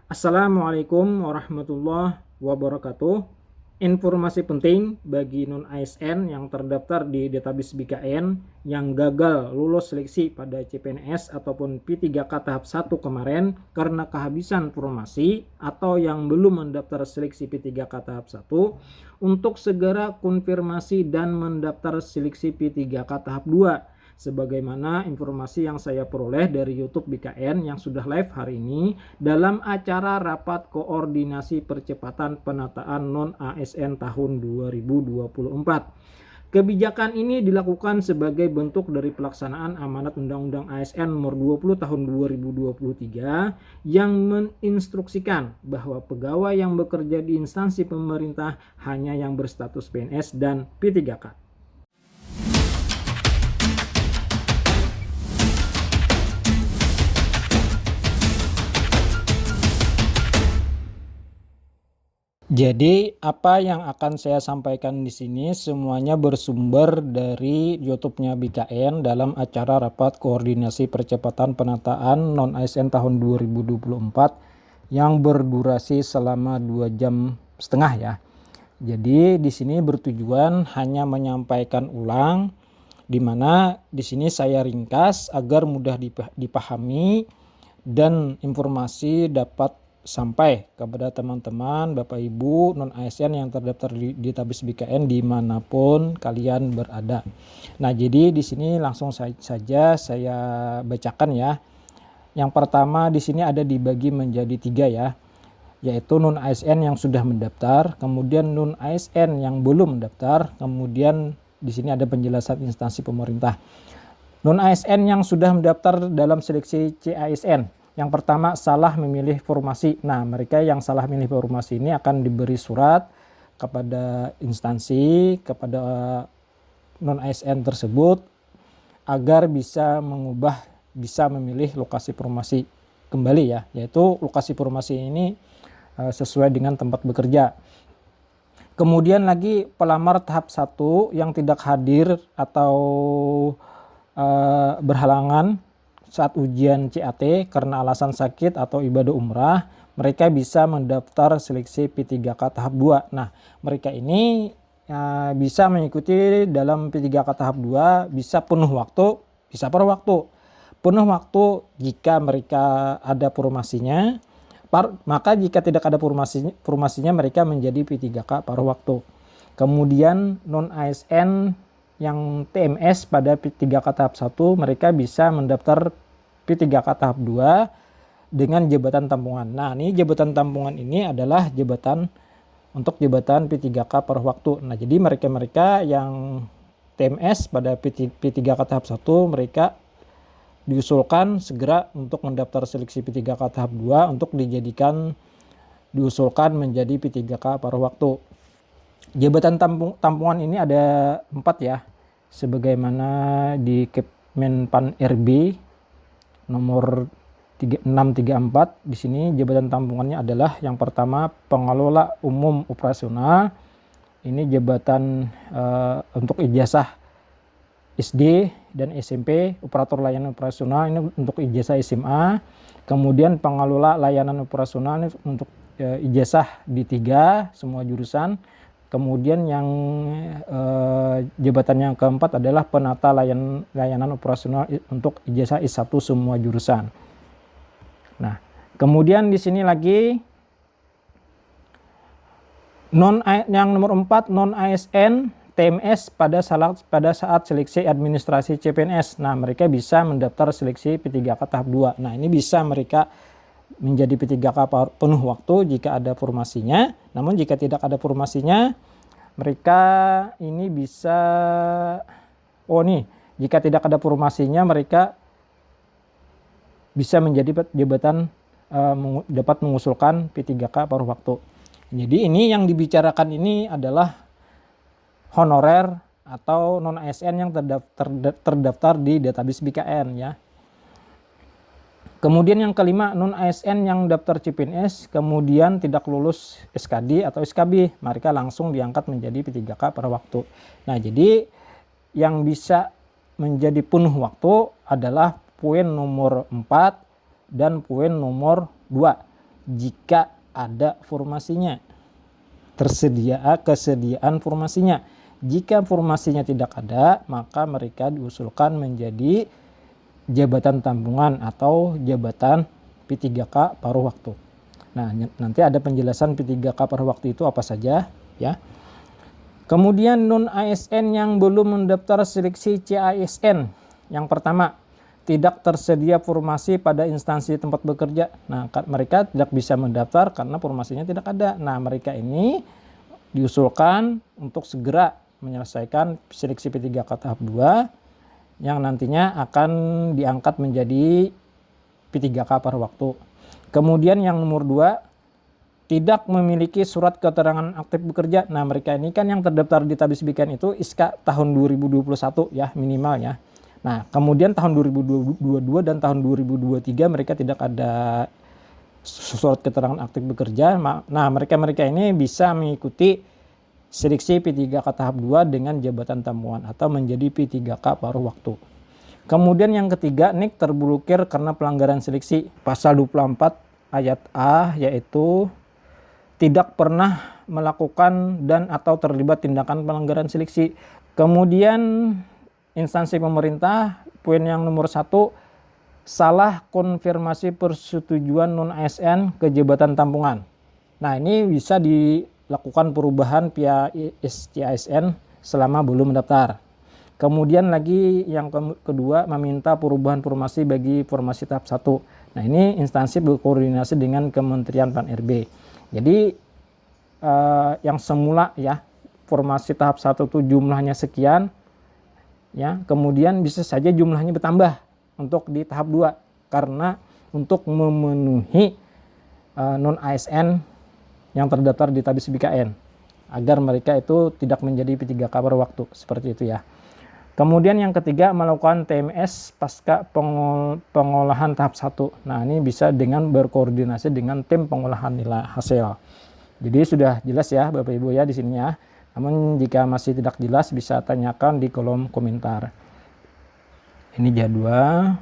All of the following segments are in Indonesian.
Assalamualaikum warahmatullahi wabarakatuh. Informasi penting bagi non-ASN yang terdaftar di database BKN yang gagal lulus seleksi pada CPNS ataupun P3K tahap 1 kemarin karena kehabisan formasi atau yang belum mendaftar seleksi P3K tahap 1 untuk segera konfirmasi dan mendaftar seleksi P3K tahap 2. Sebagaimana informasi yang saya peroleh dari YouTube BKN yang sudah live hari ini dalam acara rapat koordinasi percepatan penataan non-ASN tahun 2024. Kebijakan ini dilakukan sebagai bentuk dari pelaksanaan amanat Undang-Undang ASN nomor 20 tahun 2023 yang menginstruksikan bahwa pegawai yang bekerja di instansi pemerintah hanya yang berstatus PNS dan P3K. Jadi apa yang akan saya sampaikan di sini semuanya bersumber dari YouTube-nya BKN dalam acara rapat koordinasi percepatan penataan non-ASN tahun 2024 yang berdurasi selama 2 jam setengah ya. Jadi di sini bertujuan hanya menyampaikan ulang, di mana di sini saya ringkas agar mudah dipahami dan informasi dapat sampai kepada teman-teman Bapak Ibu non-ASN yang terdaftar di database BKN dimanapun kalian berada. Nah, jadi di sini langsung saja saya bacakan ya. Yang pertama di sini ada dibagi menjadi 3 ya, yaitu non-ASN yang sudah mendaftar, kemudian non-ASN yang belum mendaftar, kemudian di sini ada penjelasan instansi pemerintah. Non-ASN yang sudah mendaftar dalam seleksi CASN. Yang pertama, salah memilih formasi. Nah, mereka yang salah memilih formasi ini akan diberi surat kepada instansi, kepada non-ASN tersebut agar bisa memilih lokasi formasi kembali ya, yaitu lokasi formasi ini sesuai dengan tempat bekerja. Kemudian lagi pelamar tahap 1 yang tidak hadir atau berhalangan saat ujian CAT karena alasan sakit atau ibadah umrah, mereka bisa mendaftar seleksi P3K tahap 2. Nah, mereka ini bisa mengikuti dalam P3K tahap 2, bisa penuh waktu, bisa paruh waktu. Penuh waktu jika mereka ada formasinya, maka jika tidak ada formasinya mereka menjadi P3K paruh waktu. Kemudian non-ASN yang TMS pada P3K tahap 1 mereka bisa mendaftar P3K tahap 2 dengan jabatan tampungan. Nah, ini jabatan tampungan ini adalah jabatan P3K paruh waktu. Nah, jadi mereka yang TMS pada P3K tahap 1 mereka diusulkan segera untuk mendaftar seleksi P3K tahap 2 untuk diusulkan menjadi P3K paruh waktu. Jabatan tampungan ini ada 4 ya, sebagaimana di Kemenpan RB nomor 634. Di sini jabatan tampungannya adalah yang pertama pengelola umum operasional. Ini jabatan untuk ijazah SD dan SMP, operator layanan operasional ini untuk ijazah SMA. Kemudian pengelola layanan operasional ini untuk ijazah D3 semua jurusan. Kemudian yang jabatan yang keempat adalah penata layanan operasional untuk ijazah I1 semua jurusan. Nah, kemudian di sini lagi yang nomor 4 non-ASN TMS pada saat seleksi administrasi CPNS. Nah, mereka bisa mendaftar seleksi P3K tahap 2. Nah, ini bisa mereka menjadi P3K penuh waktu jika ada formasinya. Namun jika tidak ada formasinya, mereka ini bisa jika tidak ada formasinya mereka bisa menjadi jabatan dapat mengusulkan P3K paruh waktu. Jadi ini yang dibicarakan ini adalah honorer atau non-ASN yang terdaftar di database BKN ya. Kemudian yang kelima, non-ASN yang daftar CPNS kemudian tidak lulus SKD atau SKB, mereka langsung diangkat menjadi P3K paruh waktu. Nah, jadi yang bisa menjadi penuh waktu adalah poin nomor 4 dan poin nomor 2. jika ada formasinya, kesediaan formasinya. Jika formasinya tidak ada, maka mereka diusulkan menjadi jabatan tampungan atau jabatan P3K paruh waktu. Nah, nanti ada penjelasan P3K paruh waktu itu apa saja ya. Kemudian non ASN yang belum mendaftar seleksi CASN. Yang pertama, tidak tersedia formasi pada instansi tempat bekerja. Nah, mereka tidak bisa mendaftar karena formasinya tidak ada. Nah, mereka ini diusulkan untuk segera menyelesaikan seleksi P3K tahap 2 yang nantinya akan diangkat menjadi P3K paruh waktu. Kemudian yang nomor 2, tidak memiliki surat keterangan aktif bekerja. Nah, mereka ini kan yang terdaftar di Tabis BKN itu ISKA tahun 2021 ya minimal ya. Nah, kemudian tahun 2022 dan tahun 2023 mereka tidak ada surat keterangan aktif bekerja. Nah, mereka ini bisa mengikuti seleksi P3K tahap 2 dengan jabatan tampungan atau menjadi P3K paruh waktu. Kemudian yang ketiga, NIK terblokir karena pelanggaran seleksi. Pasal 24 ayat A yaitu tidak pernah melakukan dan atau terlibat tindakan pelanggaran seleksi. Kemudian instansi pemerintah, poin yang nomor 1, salah konfirmasi persetujuan non ASN ke jabatan tampungan. Nah, ini bisa dilakukan perubahan via CASN selama belum mendaftar. Kemudian lagi yang kedua, meminta perubahan formasi bagi formasi tahap 1. Nah, ini instansi berkoordinasi dengan Kementerian Pan-RB. Jadi yang semula ya formasi tahap 1 itu jumlahnya sekian ya, kemudian bisa saja jumlahnya bertambah untuk di tahap 2 karena untuk memenuhi non ASN yang terdaftar di Tabis BKN agar mereka itu tidak menjadi P3K paruh waktu, seperti itu ya. Kemudian yang ketiga, melakukan TMS pasca pengolahan tahap 1. Nah, ini bisa dengan berkoordinasi dengan tim pengolahan nilai hasil. Jadi sudah jelas ya Bapak Ibu ya di sini ya. Namun jika masih tidak jelas bisa tanyakan di kolom komentar. Ini jadwal.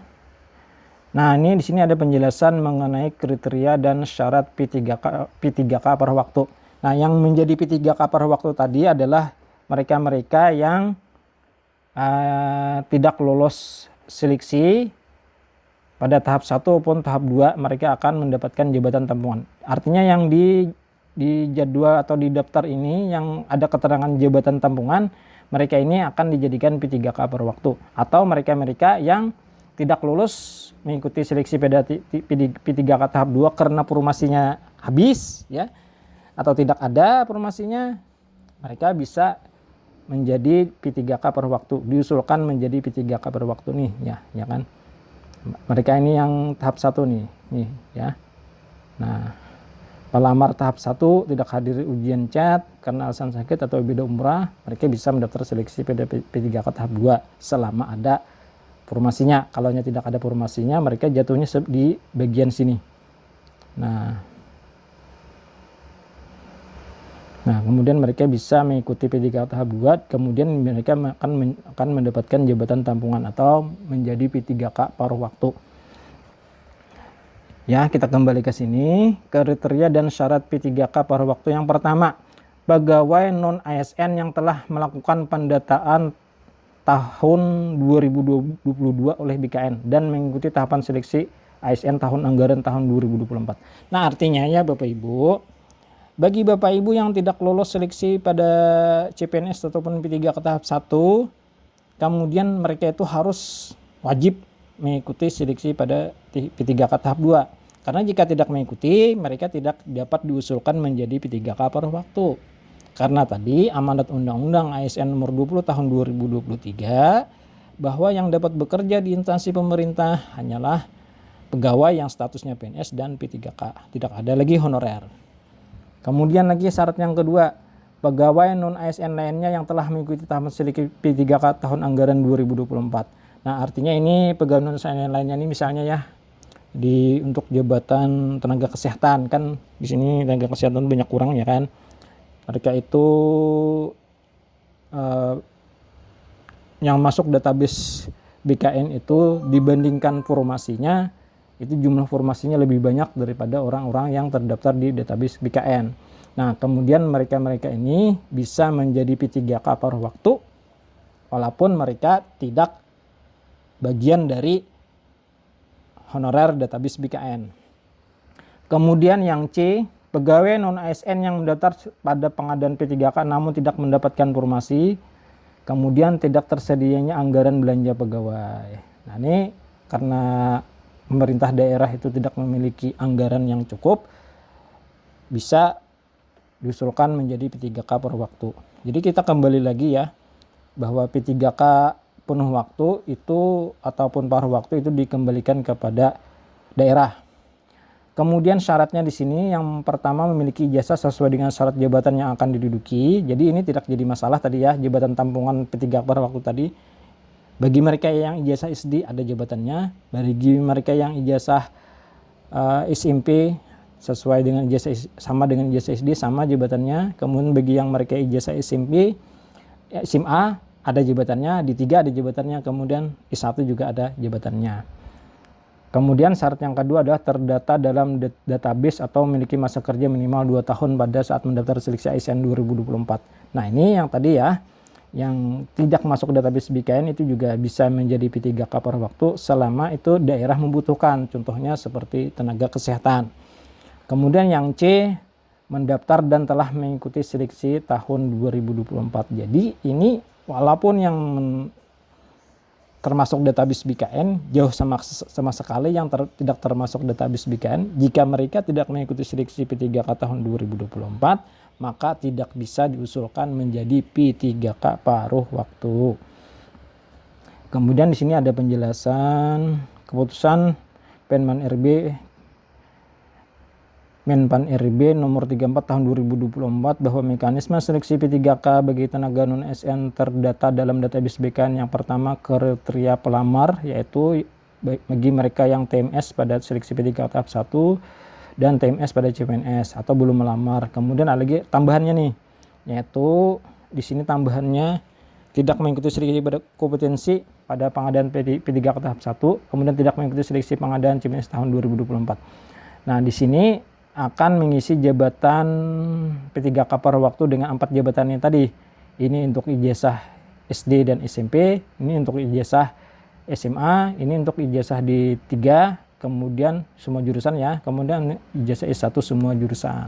Nah, ini di sini ada penjelasan mengenai kriteria dan syarat P3K paruh waktu. Nah, yang menjadi P3K paruh waktu tadi adalah mereka-mereka yang tidak lolos seleksi pada tahap 1 maupun tahap 2, mereka akan mendapatkan jabatan tampungan. Artinya yang di jadwal atau di daftar ini yang ada keterangan jabatan tampungan, mereka ini akan dijadikan P3K paruh waktu. Atau mereka-mereka yang tidak lulus mengikuti seleksi P3K tahap 2 karena formasinya habis ya, atau tidak ada formasinya, mereka bisa menjadi P3K paruh waktu, diusulkan menjadi P3K paruh waktu nih ya kan. Mereka ini yang tahap 1 nih ya. Nah, pelamar tahap 1 tidak hadir ujian CAT karena alasan sakit atau beda umrah, mereka bisa mendaftar seleksi P3K tahap 2 selama ada formasinya. Kalau tidak ada formasinya, mereka jatuhnya di bagian sini. Nah, kemudian mereka bisa mengikuti P3K tahap 2, kemudian mereka akan mendapatkan jabatan tampungan atau menjadi P3K paruh waktu. Ya, kita kembali ke sini. Kriteria dan syarat P3K paruh waktu yang pertama, pegawai non ASN yang telah melakukan pendataan tahun 2022 oleh BKN dan mengikuti tahapan seleksi ASN tahun anggaran tahun 2024. Nah, artinya ya Bapak Ibu, bagi Bapak Ibu yang tidak lolos seleksi pada CPNS ataupun P3K tahap 1, kemudian mereka itu harus wajib mengikuti seleksi pada P3K tahap 2. Karena jika tidak mengikuti, mereka tidak dapat diusulkan menjadi P3K paruh waktu. Karena tadi amanat Undang-Undang ASN nomor 20 tahun 2023 bahwa yang dapat bekerja di instansi pemerintah hanyalah pegawai yang statusnya PNS dan P3K, tidak ada lagi honorer. Kemudian lagi syarat yang kedua, pegawai non ASN lainnya yang telah mengikuti tahapan seleksi P3K tahun anggaran 2024. Nah, artinya ini pegawai non ASN lainnya ini misalnya ya untuk jabatan tenaga kesehatan, kan di sini tenaga kesehatan banyak kurang ya kan. Mereka itu yang masuk database BKN itu dibandingkan formasinya itu jumlah formasinya lebih banyak daripada orang-orang yang terdaftar di database BKN. Nah, kemudian mereka-mereka ini bisa menjadi P3K paruh waktu walaupun mereka tidak bagian dari honorer database BKN. Kemudian yang C, pegawai non-ASN yang mendaftar pada pengadaan P3K namun tidak mendapatkan formasi, kemudian tidak tersedianya anggaran belanja pegawai. Nah, ini karena pemerintah daerah itu tidak memiliki anggaran yang cukup, bisa diusulkan menjadi P3K paruh waktu. Jadi kita kembali lagi ya, bahwa P3K penuh waktu itu ataupun paruh waktu itu dikembalikan kepada daerah. Kemudian syaratnya di sini yang pertama memiliki ijazah sesuai dengan syarat jabatan yang akan diduduki. Jadi ini tidak jadi masalah tadi ya, jabatan tampungan P3K paruh waktu tadi. Bagi mereka yang ijazah SD ada jabatannya, bagi mereka yang ijazah SMP sesuai dengan ijazah sama dengan ijazah SD sama jabatannya. Kemudian bagi yang mereka ijazah SMP, SMA ada jabatannya, D3 ada jabatannya, kemudian I1 juga ada jabatannya. Kemudian syarat yang kedua adalah terdata dalam database atau memiliki masa kerja minimal 2 tahun pada saat mendaftar seleksi ASN 2024. Nah, ini yang tadi ya, yang tidak masuk database BKN itu juga bisa menjadi P3K paruh waktu selama itu daerah membutuhkan, contohnya seperti tenaga kesehatan. Kemudian yang C, mendaftar dan telah mengikuti seleksi tahun 2024. Jadi ini walaupun yang termasuk database BKN jauh sama sekali yang tidak termasuk database BKN, jika mereka tidak mengikuti seleksi P3K tahun 2024 maka tidak bisa diusulkan menjadi P3K paruh waktu. Kemudian di sini ada penjelasan keputusan Menpan RB nomor 34 tahun 2024 bahwa mekanisme seleksi P3K bagi tenaga non-ASN terdata dalam database BKN yang pertama kriteria pelamar, yaitu bagi mereka yang TMS pada seleksi P3K tahap 1 dan TMS pada CPNS atau belum melamar. Kemudian ada lagi tambahannya nih, yaitu di sini tambahannya tidak mengikuti seleksi kompetensi pada pengadaan P3K tahap 1, kemudian tidak mengikuti seleksi pengadaan CPNS tahun 2024. Nah, di sini akan mengisi jabatan P3K paruh waktu dengan 4 jabatannya tadi. Ini untuk ijazah SD dan SMP, ini untuk ijazah SMA, ini untuk ijazah D3, kemudian semua jurusan ya, kemudian ijazah S1 semua jurusan.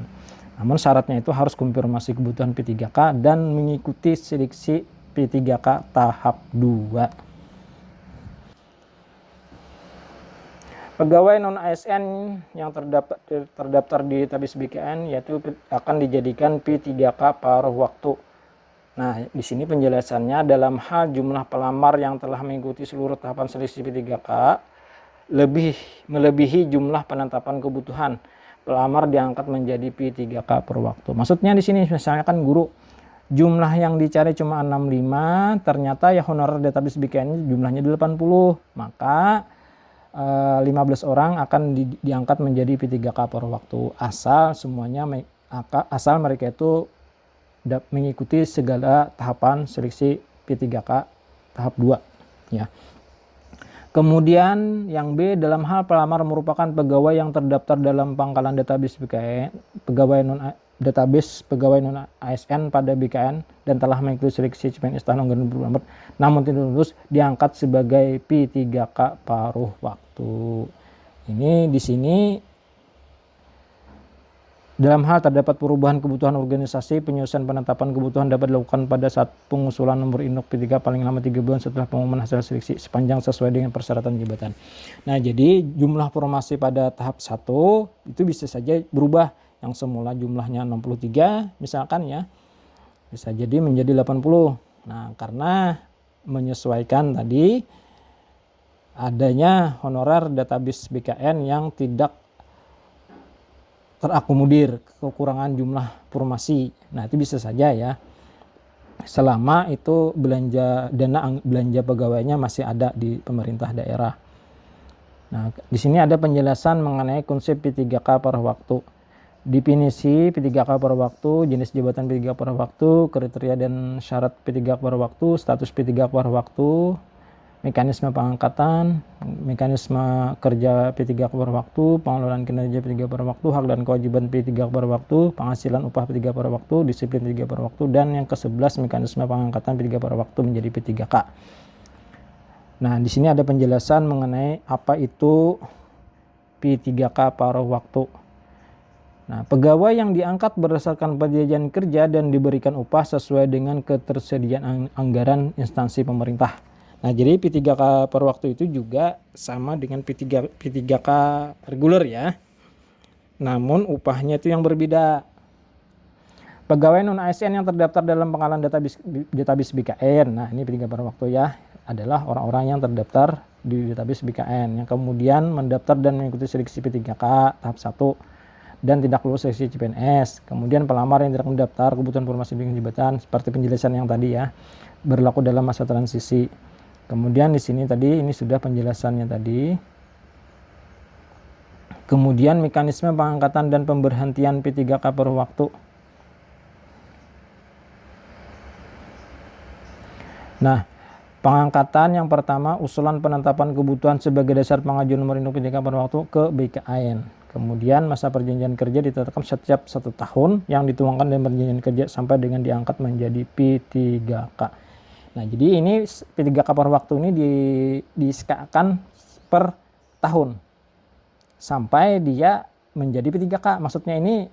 Namun syaratnya itu harus konfirmasi kebutuhan P3K dan mengikuti seleksi P3K tahap 2. Pegawai non-ASN yang terdaftar di database BKN yaitu akan dijadikan P3K paruh waktu. Nah, di sini penjelasannya dalam hal jumlah pelamar yang telah mengikuti seluruh tahapan seleksi P3K melebihi jumlah penetapan kebutuhan. Pelamar diangkat menjadi P3K paruh waktu. Maksudnya di sini misalnya kan guru, jumlah yang dicari cuma 65, ternyata ya honorer database BKN jumlahnya 80, maka 15 orang akan diangkat menjadi P3K paruh waktu asal mereka itu mengikuti segala tahapan seleksi P3K tahap 2 ya. Kemudian yang B, dalam hal pelamar merupakan pegawai yang terdaftar dalam pangkalan database BKN, pegawai non ASN pada BKN dan telah mengikuti seleksi CPNS tahun 2024 namun tidak lulus, diangkat sebagai P3K paruh waktu. Ini di sini dalam hal terdapat perubahan kebutuhan organisasi, penyusunan penetapan kebutuhan dapat dilakukan pada saat pengusulan nomor induk P3 paling lama 3 bulan setelah pengumuman hasil seleksi sepanjang sesuai dengan persyaratan jabatan. Nah, jadi jumlah formasi pada tahap 1 itu bisa saja berubah, yang semula jumlahnya 63 misalkan ya, bisa jadi menjadi 80. Nah, karena menyesuaikan tadi adanya honorer database BKN yang tidak terakomodir kekurangan jumlah formasi. Nah, itu bisa saja ya, selama itu dana belanja pegawainya masih ada di pemerintah daerah. Nah, di sini ada penjelasan mengenai konsep P3K paruh waktu. Definisi P3K paruh waktu, jenis jabatan P3K paruh waktu, kriteria dan syarat P3K paruh waktu, status P3K paruh waktu, mekanisme pengangkatan, mekanisme kerja P3K per waktu, pengelolaan kinerja P3K per waktu, hak dan kewajiban P3K per waktu, penghasilan upah P3K per waktu, disiplin P3K per waktu, dan yang ke-11 mekanisme pengangkatan P3K per waktu menjadi P3K. Nah, di sini ada penjelasan mengenai apa itu P3K paruh waktu. Nah, pegawai yang diangkat berdasarkan perjanjian kerja dan diberikan upah sesuai dengan ketersediaan anggaran instansi pemerintah. Nah, jadi P3K per waktu itu juga sama dengan P3K reguler ya. Namun upahnya itu yang berbeda. Pegawai non-ASN yang terdaftar dalam pengalaman database BKN. Nah, ini P3K per waktu ya, adalah orang-orang yang terdaftar di database BKN yang kemudian mendaftar dan mengikuti seleksi P3K tahap 1 dan tidak lulus seleksi CPNS. Kemudian pelamar yang tidak mendaftar kebutuhan formasi bidang jabatan seperti penjelasan yang tadi ya, berlaku dalam masa transisi. Kemudian di sini tadi ini sudah penjelasannya tadi. Kemudian mekanisme pengangkatan dan pemberhentian P3K per waktu. Nah, pengangkatan yang pertama, usulan penetapan kebutuhan sebagai dasar pengajuan nomor induk P3K per waktu ke BKN. Kemudian masa perjanjian kerja ditetapkan setiap 1 tahun yang dituangkan dalam perjanjian kerja sampai dengan diangkat menjadi P3K. Nah, jadi ini P3K per waktu ini disesuaikan per tahun sampai dia menjadi P3K. Maksudnya ini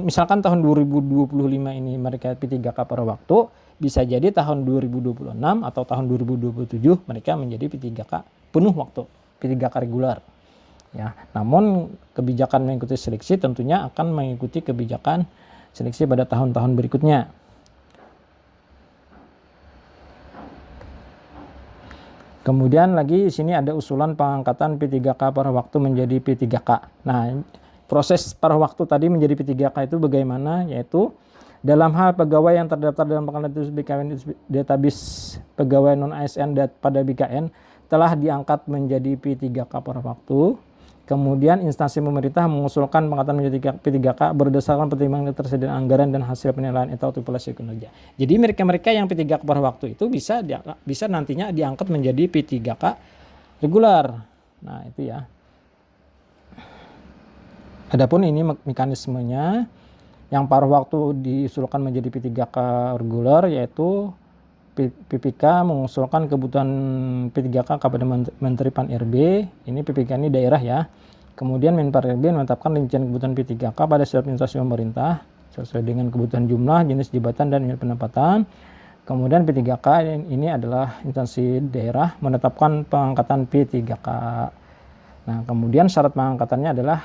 misalkan tahun 2025 ini mereka P3K per waktu, bisa jadi tahun 2026 atau tahun 2027 mereka menjadi P3K penuh waktu, P3K reguler. Ya, namun kebijakan mengikuti seleksi tentunya akan mengikuti kebijakan seleksi pada tahun-tahun berikutnya. Kemudian lagi di sini ada usulan pengangkatan P3K per waktu menjadi P3K. Nah, proses per waktu tadi menjadi P3K itu bagaimana? Yaitu dalam hal pegawai yang terdaftar dalam pengangkatan database pegawai non-ASN pada BKN telah diangkat menjadi P3K per waktu. Kemudian instansi pemerintah mengusulkan pengangkatan menjadi P3K berdasarkan pertimbangan ketersediaan anggaran dan hasil penilaian atau evaluasi kinerja. Jadi mereka-mereka yang P3K per waktu itu bisa nantinya diangkat menjadi P3K reguler. Nah, itu ya. Adapun ini mekanismenya, yang paruh waktu diusulkan menjadi P3K reguler yaitu PPK mengusulkan kebutuhan P3K kepada Menteri Pan-RB. Ini PPK ini daerah ya. Kemudian Menpan-RB menetapkan rincian kebutuhan P3K pada setiap instansi pemerintah sesuai dengan kebutuhan jumlah, jenis jabatan, dan unit pendapatan. Kemudian P3K ini adalah instansi daerah menetapkan pengangkatan P3K. Nah, kemudian syarat pengangkatannya adalah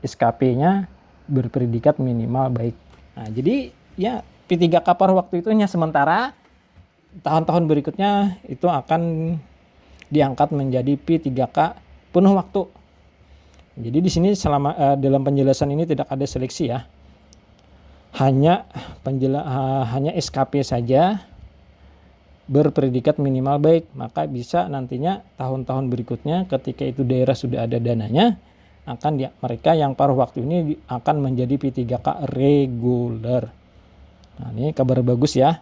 SKP-nya berpredikat minimal baik. Nah, jadi ya P3K paruh waktu itu hanya sementara. Tahun-tahun berikutnya itu akan diangkat menjadi P3K penuh waktu. Jadi di sini dalam penjelasan ini tidak ada seleksi ya. Hanya SKP saja berpredikat minimal baik, maka bisa nantinya tahun-tahun berikutnya ketika itu daerah sudah ada dananya, mereka yang paruh waktu ini akan menjadi P3K reguler. Nah, ini kabar bagus ya.